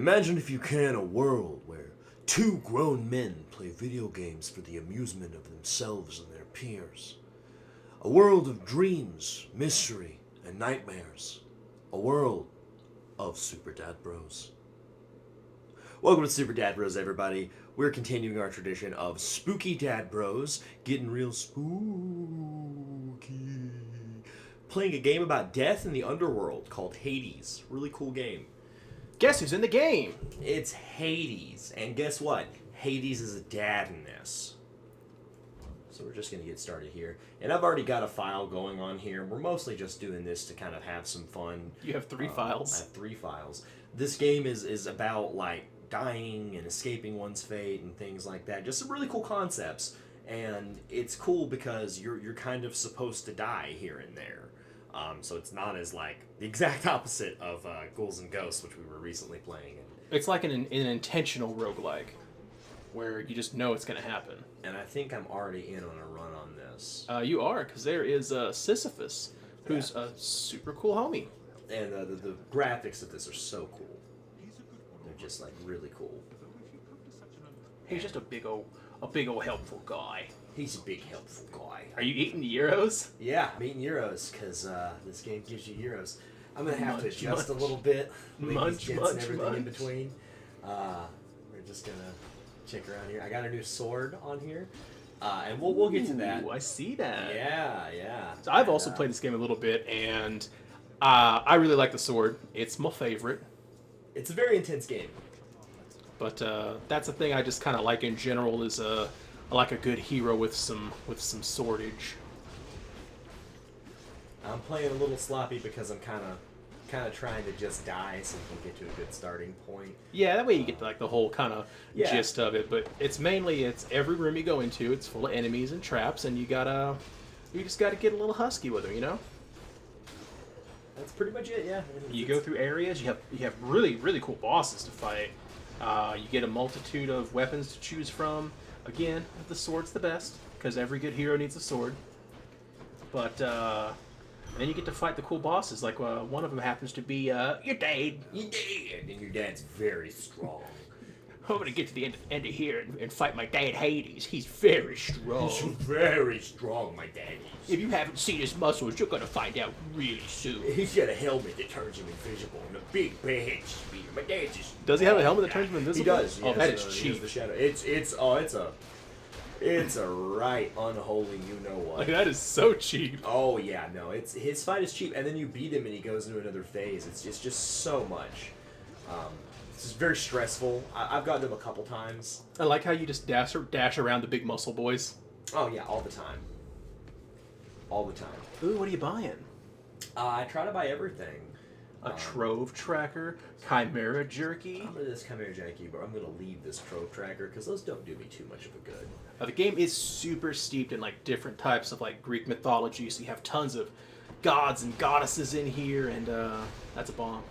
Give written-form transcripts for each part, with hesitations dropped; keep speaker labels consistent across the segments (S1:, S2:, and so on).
S1: Imagine if you can a world where two grown men play video games for the amusement of themselves and their peers. A world of dreams, mystery, and nightmares. A world of Super Dad Bros. Welcome to Super Dad Bros, everybody. We're continuing our tradition of Spooky Dad Bros, getting real spooky. Playing a game about death in the underworld called Hades. Really cool game.
S2: Guess who's in the game?
S1: It's Hades. And guess what? Hades is a dad in this. So we're just going to get started here. And I've already got a file going on here. We're mostly just doing this to kind of have some fun.
S2: You have three files.
S1: I have 3 files. This game is about, like, dying and escaping one's fate and things like that. Just some really cool concepts. And it's cool because you're kind of supposed to die here and there. So it's not as, like, the exact opposite of Ghouls and Ghosts, which we were recently playing. And
S2: It's like an intentional roguelike, where you just know it's going to happen.
S1: And I think I'm already in on a run on this.
S2: You are, because there is Sisyphus, who's a super cool homie.
S1: And the graphics of this are so cool. They're just, like, really cool.
S2: He's just a big old helpful guy.
S1: He's a big helpful guy.
S2: Are you eating euros?
S1: Yeah, I'm eating euros, because this game gives you euros. I'm going to have to
S2: Munch,
S1: adjust
S2: munch.
S1: a little bit.
S2: Munch,
S1: and
S2: munch,
S1: everything in
S2: munch.
S1: between. We're just going to check around here. I got a new sword on here. And we'll get to that.
S2: Ooh, I see that.
S1: Yeah.
S2: So I've also played this game a little bit, and I really like the sword. It's my favorite.
S1: It's a very intense game.
S2: But that's a thing I just kind of like in general, is I like a good hero with some swordage.
S1: I'm playing a little sloppy because I'm kind of trying to just die so we can get to a good starting point.
S2: Yeah, that way you get like the whole kind of
S1: Yeah.
S2: gist of it. But it's every room you go into, it's full of enemies and traps, and you just gotta get a little husky with them, you know.
S1: That's pretty much it, yeah.
S2: You go through areas, you have really really cool bosses to fight. You get a multitude of weapons to choose from. Again, the sword's the best because every good hero needs a sword. But then you get to fight the cool bosses. Like one of them happens to be your dad.
S1: You're dead, and your dad's very strong.
S2: I'm gonna get to the end of here and fight my dad Hades. He's very strong.
S1: He's very strong, my dad is.
S2: If you haven't seen his muscles, you're gonna find out really soon.
S1: He's got a helmet that turns him invisible and a big badge speeder. My dad's just...
S2: Does he have a helmet that turns him invisible?
S1: He does.
S2: Oh,
S1: Yes,
S2: that is
S1: he has
S2: cheap.
S1: the shadow. It's a right unholy you know what.
S2: Like, that is so cheap.
S1: Oh yeah, no, his fight is cheap, and then you beat him and he goes into another phase. It's just so much. It's just very stressful. I've gotten him a couple times.
S2: I like how you just dash around the big muscle boys.
S1: Oh yeah, all the time. All the time.
S2: Ooh, what are you buying?
S1: I try to buy everything.
S2: A Trove Tracker, Chimera Jerky.
S1: I'm gonna this Chimera Janky, but I'm gonna leave this Trove Tracker because those don't do me too much of a good.
S2: The game is super steeped in like different types of like Greek mythology, so you have tons of gods and goddesses in here, and that's a bomb.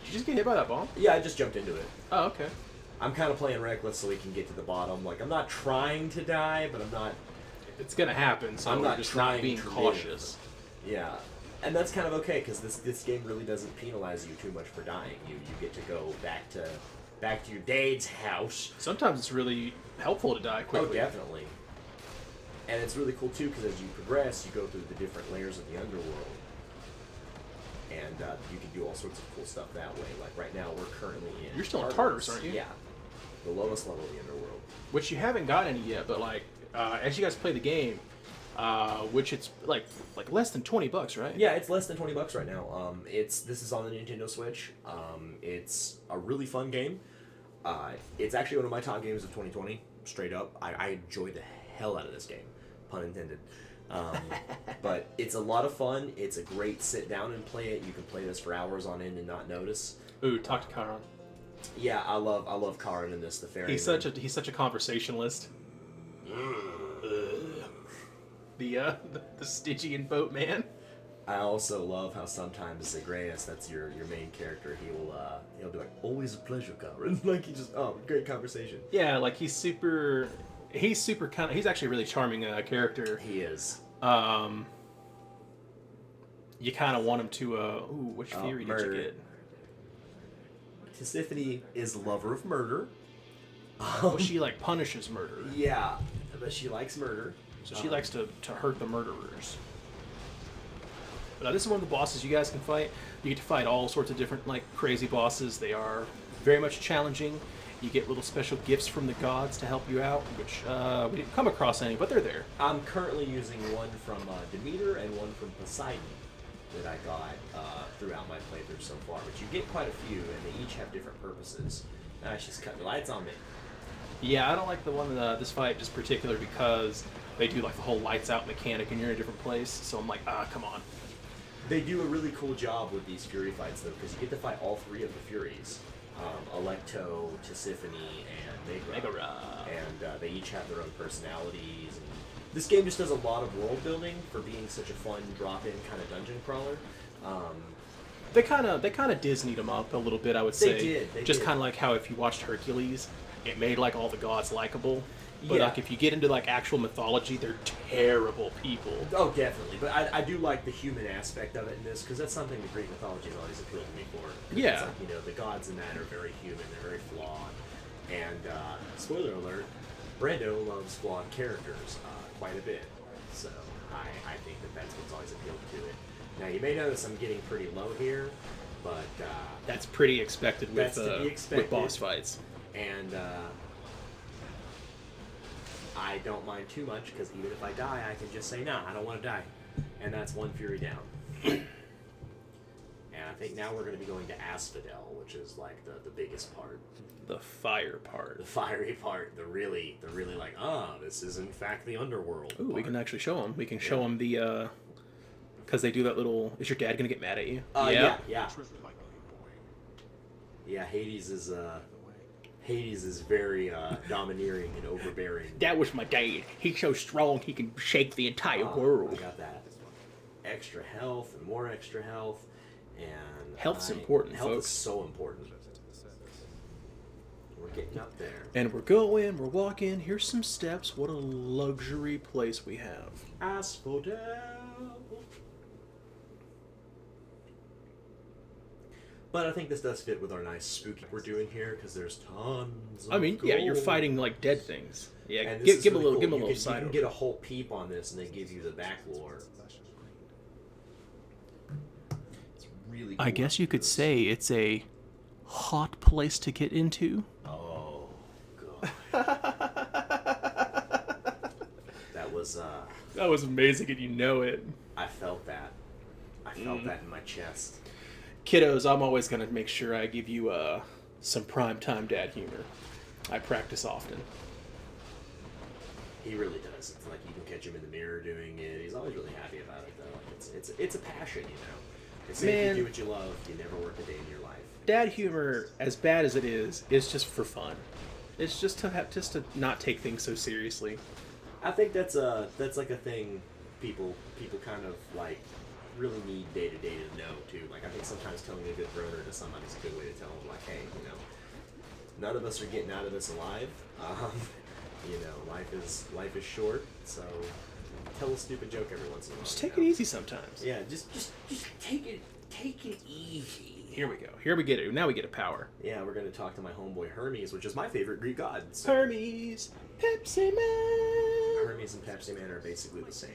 S2: Did you just get hit by that bomb?
S1: Yeah, I just jumped into it.
S2: Oh, okay.
S1: I'm kind of playing reckless so we can get to the bottom. Like, I'm not trying to die, but I'm not...
S2: It's gonna happen, so
S1: I'm
S2: we're
S1: not
S2: just
S1: trying
S2: not being
S1: to
S2: cautious.
S1: Yeah. And that's kind of okay, because this game really doesn't penalize you too much for dying. You get to go back to your dad's house.
S2: Sometimes it's really helpful to die quickly.
S1: Oh, definitely. And it's really cool, too, because as you progress, you go through the different layers of the underworld. And you can do all sorts of cool stuff that way. Like, right now, we're currently in...
S2: You're still in Tartarus, aren't you?
S1: Yeah. The lowest level of the underworld.
S2: Which you haven't got any yet, but like as you guys play the game, which it's like less than $20, right?
S1: Yeah, it's less than $20 right now. This is on the Nintendo Switch. It's a really fun game. It's actually one of my top games of 2020, straight up. I enjoyed the hell out of this game, pun intended. But it's a lot of fun. It's a great sit down and play it. You can play this for hours on end and not notice.
S2: Ooh, talk to Chiron.
S1: Yeah, I love Karin in this, the fairy.
S2: He's such a conversationalist. The Stygian boatman.
S1: I also love how sometimes Zagreus, that's your main character, he'll be like, always a pleasure, Karin. Like, great conversation.
S2: Yeah, like he's super he's actually a really charming character.
S1: He is.
S2: You kind of want him to which theory did you
S1: murder.
S2: get?
S3: Tisiphone is a lover of murder.
S2: Well, she like punishes murder,
S3: Yeah, but she likes murder.
S2: so she likes to hurt the murderers. But this is one of the bosses you guys can fight. You get to fight all sorts of different like crazy bosses. They are very much challenging. You get little special gifts from the gods to help you out, which we didn't come across any, but they're there.
S3: I'm currently using one from Demeter and one from Poseidon that I got throughout my playthrough so far. But you get quite a few, and they each have different purposes. She's cutting the lights on me.
S2: Yeah, I don't like the one this fight just particular because they do like the whole lights out mechanic and you're in a different place. So I'm like, come on.
S3: They do a really cool job with these Fury fights, though, because you get to fight all three of the Furies. Electo, Tisiphone, and Megara. And they each have their own personalities. And this game just does a lot of world building for being such a fun drop-in kind of dungeon crawler.
S2: They kind of Disneyed them up a little bit, I would say.
S3: They
S2: just
S3: did.
S2: kind of like how if you watched Hercules, it made like all the gods likable. But
S3: Yeah.
S2: like if you get into like actual mythology, they're terrible people.
S3: Oh, definitely. But I do like the human aspect of it in this, because that's something the Greek mythology has always appealed to me for. 'Cause
S2: Yeah.
S3: It's like, the gods in that are very human, they're very flawed. And, spoiler alert, Brando loves flawed characters quite a bit. So I think that's what's always appealed to it. Now, you may notice I'm getting pretty low here, but...
S2: That's pretty expected with
S3: That's to be expected.
S2: with boss fights.
S3: And, I don't mind too much, because even if I die, I can just say, nah, I don't want to die. And that's one Fury down. And I think now we're going to be going to Asphodel, which is like the biggest part.
S2: The fire part.
S3: The fiery part. The really like, this is in fact the underworld.
S2: Ooh, we
S3: part.
S2: can actually show them. We can show them the, because they do that little, is your dad going to get mad at you?
S3: Yeah. Yeah, Hades is very domineering and overbearing.
S2: That was my dad. He's so strong he can shake the entire
S3: I
S2: world.
S3: got that. Extra health and more extra health. And
S2: Health's important,
S3: health
S2: folks.
S3: is so important. We're getting up there.
S2: And we're walking. Here's some steps. What a luxury place we have.
S3: Asphodel. But I think this does fit with our nice spooky we're doing here, because there's tons of
S2: You're
S3: gold.
S2: fighting like dead things. Yeah,
S3: And
S2: give
S3: this is
S2: him a
S3: really
S2: little,
S3: cool.
S2: give him a
S3: You
S2: little
S3: can,
S2: side.
S3: You can get a whole peep on this, and they give you the back lore. It's really cool.
S2: I guess you could say it's a hot place to get into.
S3: Oh, God.
S2: That was amazing, and you know it.
S3: I felt that. I felt that in my chest.
S2: Kiddos, I'm always going to make sure I give you some primetime dad humor. I practice often.
S3: He really does. It's like you can catch him in the mirror doing it. He's always really happy about it, though. Like it's a passion, you know. It's if
S2: Man.
S3: you do what you love, you never work a day in your life.
S2: Dad humor, as bad as it is just for fun. It's just to not take things so seriously.
S3: I think that's like a thing people kind of like really need day to know too. Like I think sometimes telling a good brother to somebody is a good way to tell them like, hey, none of us are getting out of this alive. Life is short, so tell a stupid joke every once in a while.
S2: Just take it easy sometimes.
S3: Yeah, just take it easy.
S2: Here we go. Here we get it. Now we get a power.
S3: Yeah, we're gonna talk to my homeboy Hermes, which is my favorite Greek god. So
S2: Hermes, Pepsi Man.
S3: Hermes and Pepsi Man are basically the same.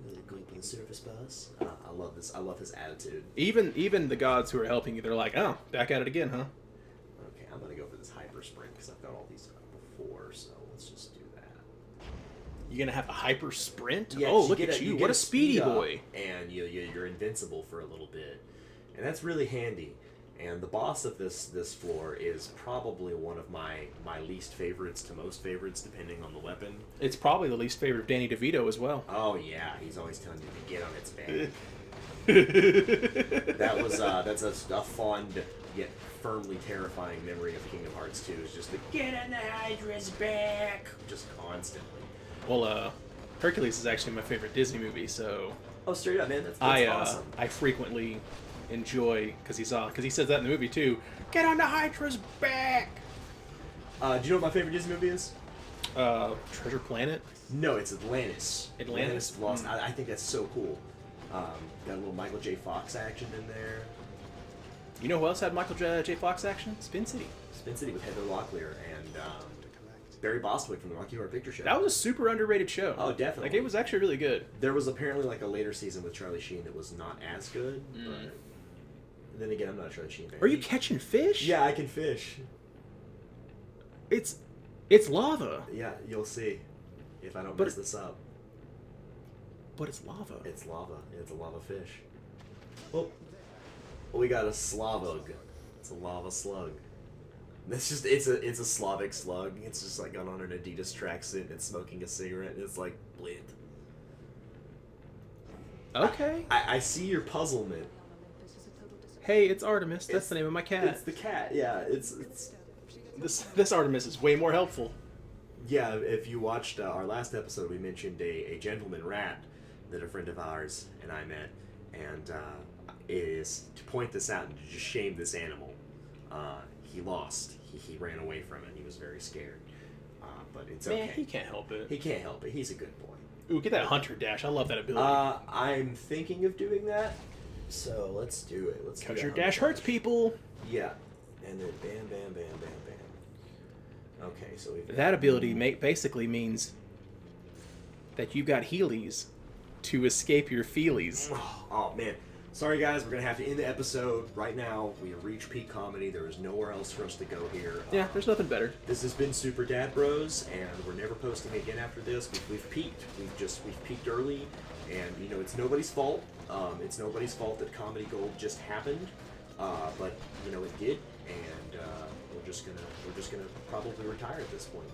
S3: Really good on the surface boss. I love this. I love his attitude.
S2: Even the gods who are helping you, they're like, oh, back at it again, huh?
S3: Okay, I'm gonna go for this hyper sprint because I've got all these before, so let's just do that.
S2: You're gonna have a hyper sprint?
S3: Yeah,
S2: Oh,
S3: you
S2: look
S3: get
S2: at
S3: a-
S2: you!
S3: get
S2: What a speedy
S3: speed up,
S2: boy!
S3: And you're invincible for a little bit, and that's really handy. And the boss of this floor is probably one of my least favorites to most favorites, depending on the weapon.
S2: It's probably the least favorite of Danny DeVito as well.
S3: Oh yeah, he's always telling you to get on its back. That's a fond yet firmly terrifying memory of Kingdom Hearts 2. Is just the get on the Hydra's back, just constantly.
S2: Well, Hercules is actually my favorite Disney movie, so
S3: Oh, straight up, man, that's awesome.
S2: I frequently enjoy because he says that in the movie too. Get on the Hydra's back.
S3: Do you know what my favorite Disney movie is?
S2: Treasure Planet.
S3: No, it's Atlantis.
S2: Atlantis?
S3: Lost. I think that's so cool. Got a little Michael J. Fox action in there.
S2: You know who else had Michael J. Fox action? Spin City.
S3: Spin City with Heather Locklear and Barry Bostwick from the Rocky Horror Picture Show.
S2: That was a super underrated show.
S3: Oh, definitely.
S2: Like, it was actually really good.
S3: There was apparently like a later season with Charlie Sheen that was not as good, but then again, I'm not a Charlie Sheen fan.
S2: Are you catching fish?
S3: Yeah, I can fish.
S2: It's lava.
S3: Yeah, you'll see if I don't mess this up.
S2: But it's lava.
S3: It's lava. It's a lava fish. Oh, we got a Slavug. It's a lava slug. It's just it's a Slavic slug. It's just like on an Adidas tracksuit and it's smoking a cigarette and it's like blit.
S2: Okay.
S3: I see your puzzlement.
S2: Hey, it's Artemis. That's the name of my cat.
S3: It's the cat. Yeah, it's
S2: This Artemis is way more helpful.
S3: Yeah, if you watched our last episode, we mentioned a gentleman rat that a friend of ours and I met, and it is to point this out and to just shame this animal. He lost. He ran away from it. He was very scared. But it's okay.
S2: Man, he can't help it.
S3: He can't help it. He's a good boy.
S2: Ooh, get that hunter dash. I love that ability.
S3: I'm thinking of doing that, so let's do it. Let's.
S2: Because your dash hurts people.
S3: Yeah, and then bam, bam, bam, bam, bam. Okay, so we've got
S2: That ability basically means that you got healies to escape your feelies.
S3: Oh man, sorry guys, we're gonna have to end the episode right now. We have reached peak comedy. There is nowhere else for us to go here.
S2: Yeah, there's nothing better.
S3: This has been Super Dad Bros, and we're never posting again after this. We've peaked. We've peaked early, and you know it's nobody's fault. It's nobody's fault that Comedy Gold just happened, but you know it did, and we're just gonna probably retire at this point.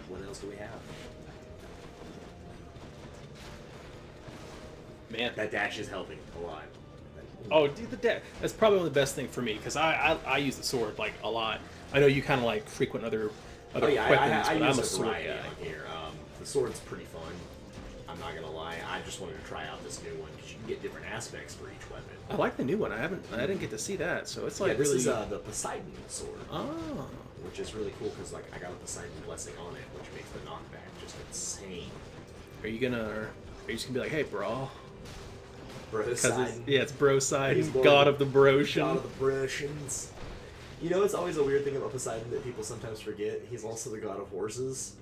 S3: What else do we have?
S2: Man.
S3: That dash is helping a lot.
S2: Oh, dude, the dash. That's probably one of the best things for me, because I use the sword, like, a lot. I know you kind of, like, frequent other weapons,
S3: I
S2: but I'm
S3: use
S2: a sword
S3: variety
S2: guy.
S3: on here. The sword's pretty fun. I'm not gonna lie. I just wanted to try out this new one because you can get different aspects for each weapon.
S2: I like the new one. I didn't get to see that, so it's like
S3: Yeah, this
S2: really.
S3: is the Poseidon sword.
S2: Oh.
S3: Which is really cool because like I got a Poseidon blessing on it, which makes the knockback just insane.
S2: Are you just gonna be like, hey, bro?
S3: Because
S2: it's bro side. He's
S3: Lord-
S2: god of the Brosian.
S3: God of the Brosians. You know, it's always a weird thing about Poseidon that people sometimes forget. He's also the god of horses.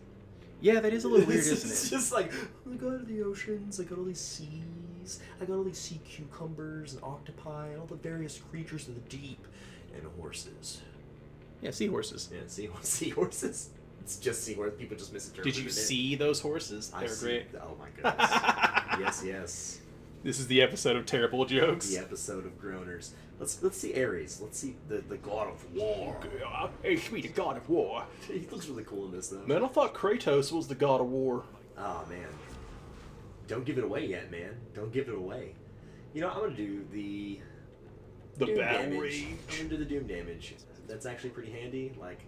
S2: Yeah, that is a little weird, isn't
S3: It's
S2: it?
S3: just like, I'm the god of the oceans, I got all these seas, I got all these sea cucumbers and octopi and all the various creatures of the deep, and horses.
S2: Yeah, seahorses.
S3: Yeah, seahorses. It's just seahorses. People just misinterpret it.
S2: Did you see those horses? They're great.
S3: Oh my goodness. Yes.
S2: This is the episode of terrible jokes.
S3: The episode of groaners. Let's see Ares. Let's see the god of war.
S2: Hey, sweet, the god of war.
S3: He looks really cool in this though.
S2: Man, I thought Kratos was the god of war.
S3: Oh man. Don't give it away yet, man. Don't give it away. You know, I'm gonna do the doom
S2: battle
S3: damage.
S2: rage.
S3: I'm gonna do the doom damage. That's actually pretty handy. Like,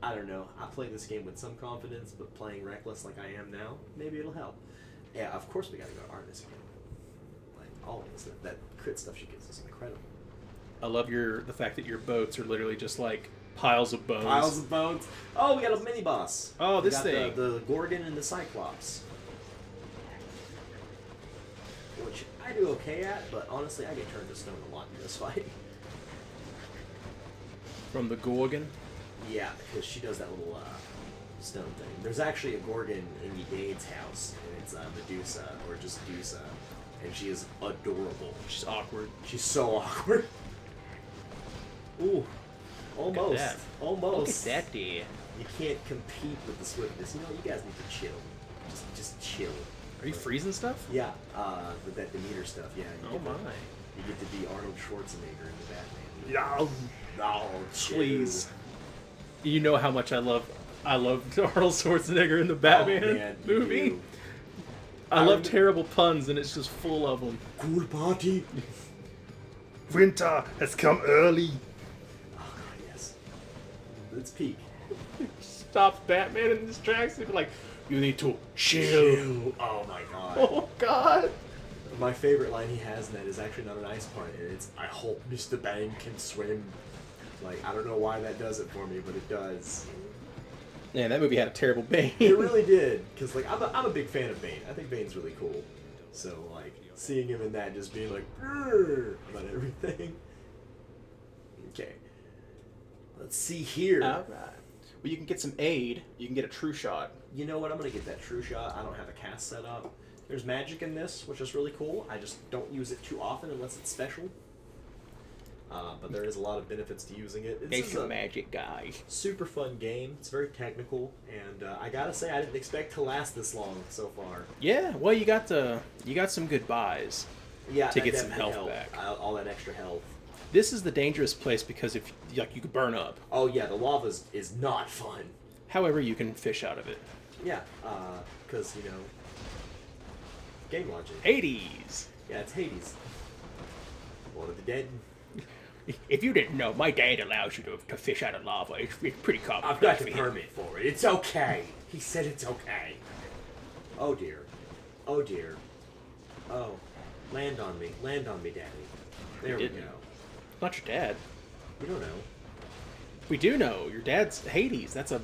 S3: I don't know. I play this game with some confidence, but playing reckless like I am now, maybe it'll help. Yeah, of course we gotta go to Artemis again. Like always, that crit stuff she gets is incredible.
S2: I love the fact that your boats are literally just like piles of bones.
S3: Piles of bones. Oh, we got a mini boss.
S2: Oh,
S3: We
S2: this
S3: got
S2: thing.
S3: The Gorgon and the Cyclops. Which I do okay at, but honestly, I get turned to stone a lot in this fight.
S2: From the Gorgon.
S3: Yeah, because she does that little stone thing. There's actually a Gorgon in Edade's house, and it's Medusa, or just Dusa, and she is adorable.
S2: She's awkward.
S3: She's so awkward. Ooh, almost.
S2: Look at that.
S3: Almost.
S2: Look at that there.
S3: You can't compete with the swiftness. You know, you guys need to chill. Just chill.
S2: Are you freezing stuff?
S3: Yeah, with that Demeter stuff, yeah.
S2: Oh my.
S3: You get to be Arnold Schwarzenegger in the Batman.
S2: Yeah.
S3: Oh, chill.
S2: Please. You know how much I love Arnold Schwarzenegger in the Batman
S3: Oh, man, you
S2: movie.
S3: do.
S2: I love terrible puns, and it's just full of them.
S3: Cool party.
S2: Winter has come early.
S3: Oh god, yes. Let's peek.
S2: Stops Batman in his tracks and be like, you need to chill.
S3: Oh my god.
S2: Oh god.
S3: My favorite line he has in that is actually not an ice part, and it's, I hope Mr. Bang can swim. Like, I don't know why that does it for me, but it does.
S2: Man, that movie had a terrible Bane.
S3: It really did, because, like, I'm a big fan of Bane. I think Bane's really cool. So, like, seeing him in that just being like, "Grr," about everything. Okay. Let's see here.
S2: All right. Well, you can get some aid. You can get a true shot.
S3: You know what? I'm going to get that true shot. I don't have a cast set up. There's magic in this, which is really cool. I just don't use it too often unless it's special. But there is a lot of benefits to using it.
S2: It's a magic guy.
S3: Super fun game. It's very technical, and I gotta say, I didn't expect to last this long so far.
S2: Yeah, well, you got some good buys.
S3: Yeah,
S2: to
S3: that
S2: get some
S3: definitely
S2: health
S3: helped.
S2: back.
S3: All that extra health.
S2: This is the dangerous place because if you could burn up.
S3: Oh yeah, the lava is not fun.
S2: However, you can fish out of it.
S3: Yeah, because game logic.
S2: Hades.
S3: Yeah, it's Hades. One of the dead.
S2: If you didn't know, my dad allows you to fish out of lava. It's pretty common.
S3: I've got the permit for it. It's okay. He said it's okay. Oh dear. Oh dear. Oh. Land on me. Land on me, Daddy. There we go.
S2: Not your dad.
S3: You don't know.
S2: We do know. Your dad's Hades. That's a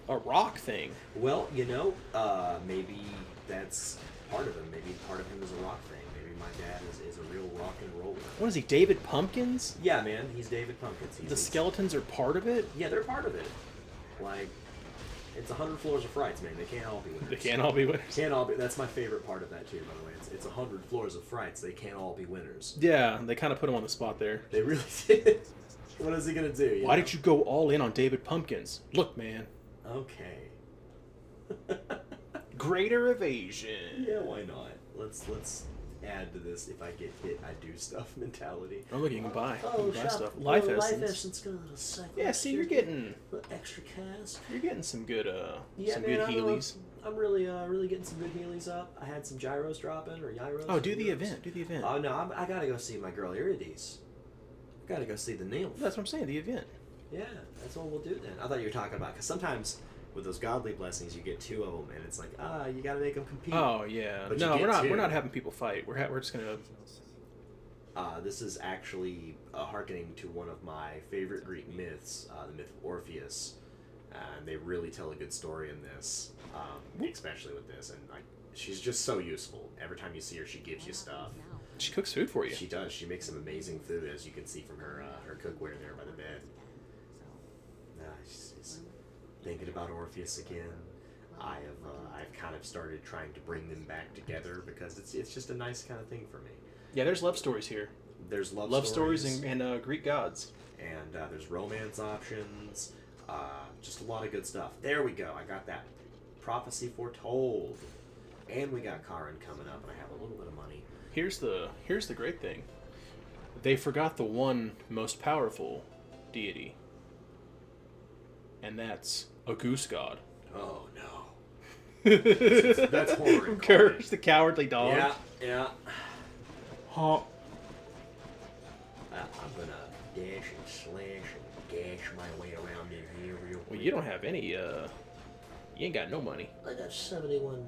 S2: rock thing.
S3: Well, maybe that's part of him. Maybe part of him is a rock thing. Maybe my dad is a real rock and roller.
S2: What is he, David Pumpkins?
S3: Yeah, man. He's David Pumpkins.
S2: The skeletons are part of it?
S3: Yeah, they're part of it. Like, it's 100 floors of frights, man. They can't all be winners.
S2: They can't all be winners.
S3: Can't all be. That's my favorite part of that, too, by the way. It's 100 floors of frights. They can't all be winners.
S2: Yeah, they kind of put him on the spot there.
S3: They really did. What is he going to do?
S2: Why did you go all in on David Pumpkins? Look, man.
S3: Okay.
S2: Greater evasion.
S3: Yeah, why not? Let's add to this. If I get hit, I do stuff mentality.
S2: Oh, look, you can buy.
S3: Oh,
S2: you can buy
S3: shop,
S2: stuff. Life
S3: Life
S2: essence.
S3: essence got a little cycle.
S2: Yeah, see, you're getting
S3: extra cast.
S2: You're getting some good
S3: Yeah,
S2: some
S3: man,
S2: good healies.
S3: I'm really getting some good healies up. I had some gyros dropping or gyros.
S2: Oh, do the event. Do the event.
S3: Oh no, I gotta go see my girl Irides. I gotta go see the nymph.
S2: That's what I'm saying. The event.
S3: Yeah, that's what we'll do then. I thought you were talking about because sometimes with those godly blessings you get 2 of them and it's like you gotta make them compete.
S2: Oh yeah.
S3: But
S2: No,
S3: we're
S2: we're not having people fight. We're just gonna.
S3: This is actually hearkening to one of my favorite Greek myths, the myth of Orpheus, and they really tell a good story in this, especially with this. And like, she's just so useful. Every time you see her, she gives you stuff.
S2: She cooks food for you.
S3: She does. She makes some amazing food, as you can see from her cookware there by the bed. She's thinking about Orpheus again. I've kind of started trying to bring them back together because it's just a nice kind of thing for me.
S2: Yeah, there's love stories here.
S3: There's
S2: love stories and Greek gods.
S3: And there's romance options. Just a lot of good stuff. There we go. I got that. Prophecy foretold. And we got Karin coming up, and I have a little bit of money.
S2: Here's the great thing. They forgot the one most powerful deity. And that's a goose god.
S3: Oh no. That's horrid.
S2: Courage the Cowardly Dog.
S3: Yeah.
S2: Huh.
S3: I'm gonna dash and slash and gash my way around in here real quick.
S2: Well, you don't have any, you ain't got no money.
S3: I got $71.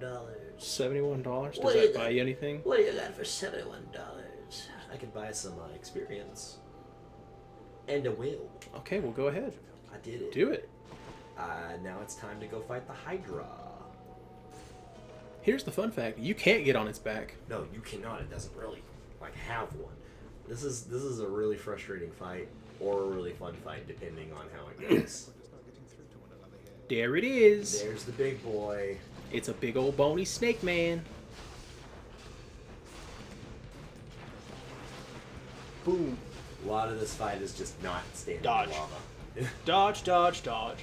S2: $71?
S3: What
S2: Does
S3: do you
S2: that buy you anything?
S3: What do you got for $71? I can buy some experience. And a will.
S2: Okay, well, go ahead.
S3: I did it.
S2: Do it.
S3: Now it's time to go fight the Hydra.
S2: Here's the fun fact. You can't get on its back.
S3: No, you cannot. It doesn't really, have one. This is a really frustrating fight, or a really fun fight, depending on how it goes.
S2: There it is.
S3: There's the big boy.
S2: It's a big old bony snake man. Boom.
S3: A lot of this fight is just not standing
S2: Dodge.
S3: in lava.
S2: Dodge, dodge, dodge.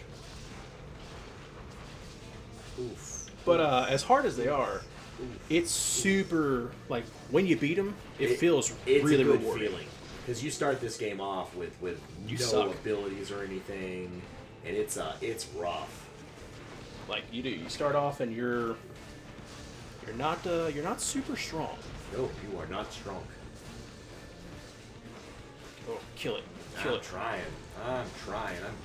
S3: Oof.
S2: But as hard as they are, it's super, when you beat them, it feels
S3: it's
S2: really
S3: a good
S2: rewarding.
S3: feeling. Because you start this game off with
S2: You
S3: no
S2: suck.
S3: abilities or anything, and it's rough.
S2: Like you do, you start off and you're not super strong.
S3: No, you are not strong.
S2: Oh, kill it,
S3: I'm trying. I'm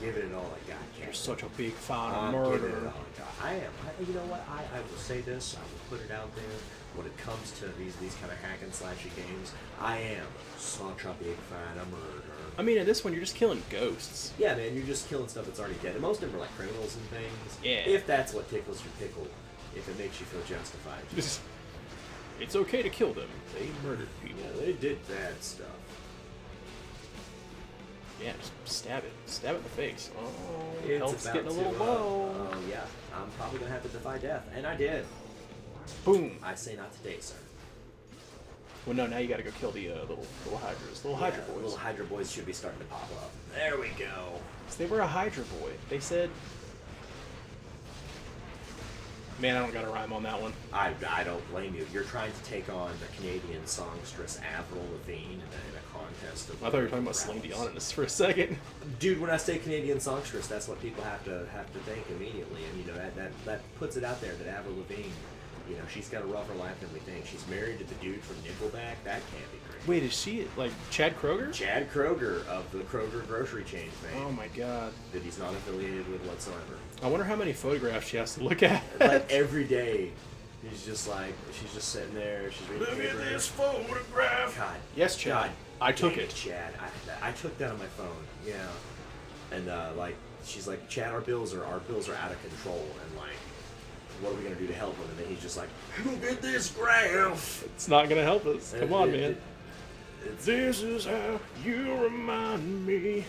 S3: giving it all I got.
S2: You're such a big fan
S3: I'm
S2: of
S3: giving it
S2: murder.
S3: all I got. I am. You know what? I will say this. I will put it out there. When it comes to these kind of hack and slashy games, I am such a big fan of murder.
S2: I mean, in this one, you're just killing ghosts.
S3: Yeah, man, you're just killing stuff that's already dead. And most of them are like criminals and things.
S2: Yeah.
S3: If that's what tickles your pickle, if it makes you feel justified.
S2: It's okay to kill them. They murdered people.
S3: Yeah, they did bad stuff.
S2: Yeah, just stab it. Stab it in the face. Oh,
S3: It's
S2: health's
S3: about
S2: getting a little
S3: to,
S2: low.
S3: Oh yeah, I'm probably gonna have to defy death, and I did.
S2: Boom.
S3: I say not today, sir.
S2: Well, no, now you gotta go kill the little hydras. Little hydra boys.
S3: Little Hydra boys should be starting to pop up. There we go.
S2: So they were a hydra boy. They said... Man, I don't got a rhyme on that one.
S3: I don't blame you. You're trying to take on the Canadian songstress Avril Lavigne in a contest of...
S2: I thought you were talking about Celine Dion in this for a second.
S3: Dude, when I say Canadian songstress, that's what people have to think immediately, and you know that puts it out there that Avril Lavigne, you know, she's got a rougher life than we think. She's married to the dude from Nickelback. That can't be great.
S2: Wait, is she like Chad Kroger?
S3: Chad Kroger of the Kroger grocery chain fame.
S2: Oh my god.
S3: That he's not affiliated with whatsoever.
S2: I wonder how many photographs she has to look at.
S3: Like every day, she's just sitting there. She's reading
S1: Look
S3: paper.
S1: at this photograph.
S3: God.
S2: Yes, Chad.
S3: God,
S2: I took
S3: dang
S2: it.
S3: Chad. I took that on my phone. Yeah. And like she's like, Chad, our bills are out of control, and like, what are we gonna do to help him? And then he's just like, look at this graph.
S2: It's not gonna help us. Come on, man.
S1: This is how you remind me.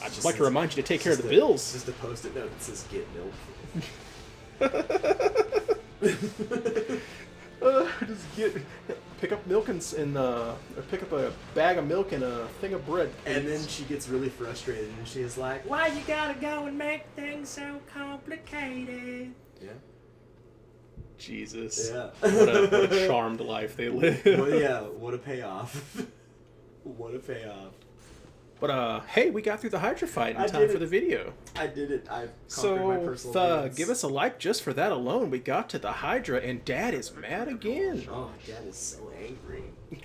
S2: I'd just like to remind you to take care of the bills.
S3: Just a post-it note that says "Get milk."
S2: Just pick up milk and or pick up a bag of milk and a thing of bread.
S3: And then she gets really frustrated, and she's like, "Why you gotta go and make things so complicated?" Yeah.
S2: Jesus.
S3: Yeah.
S2: What a charmed life they live.
S3: Well, yeah. What a payoff. What a payoff.
S2: But hey, we got through the Hydra fight in
S3: I
S2: time
S3: did
S2: for
S3: it.
S2: the video.
S3: I did it. I conquered my personal demons.
S2: Give us a like just for that alone. We got to the Hydra, and Dad is mad again.
S3: Oh, Dad is so angry.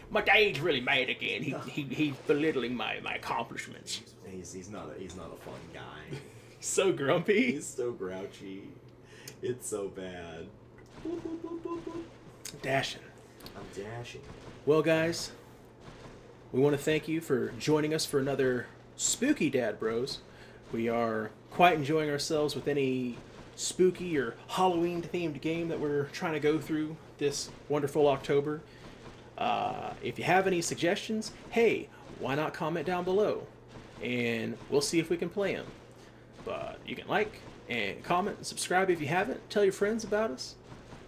S2: My dad's really mad again. He's belittling my accomplishments.
S3: He's not a fun guy.
S2: He's so grumpy.
S3: He's so grouchy. It's so bad. Boop, boop, boop, boop, boop.
S2: Dashing.
S3: I'm dashing.
S2: Well, guys, we want to thank you for joining us for another Spooky Dad Bros. We are quite enjoying ourselves with any spooky or Halloween-themed game that we're trying to go through this wonderful October. If you have any suggestions, hey, why not comment down below? And we'll see if we can play them. But you can like and comment and subscribe if you haven't. Tell your friends about us.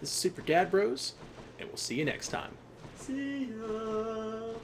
S2: This is Super Dad Bros, and we'll see you next time.
S3: See ya.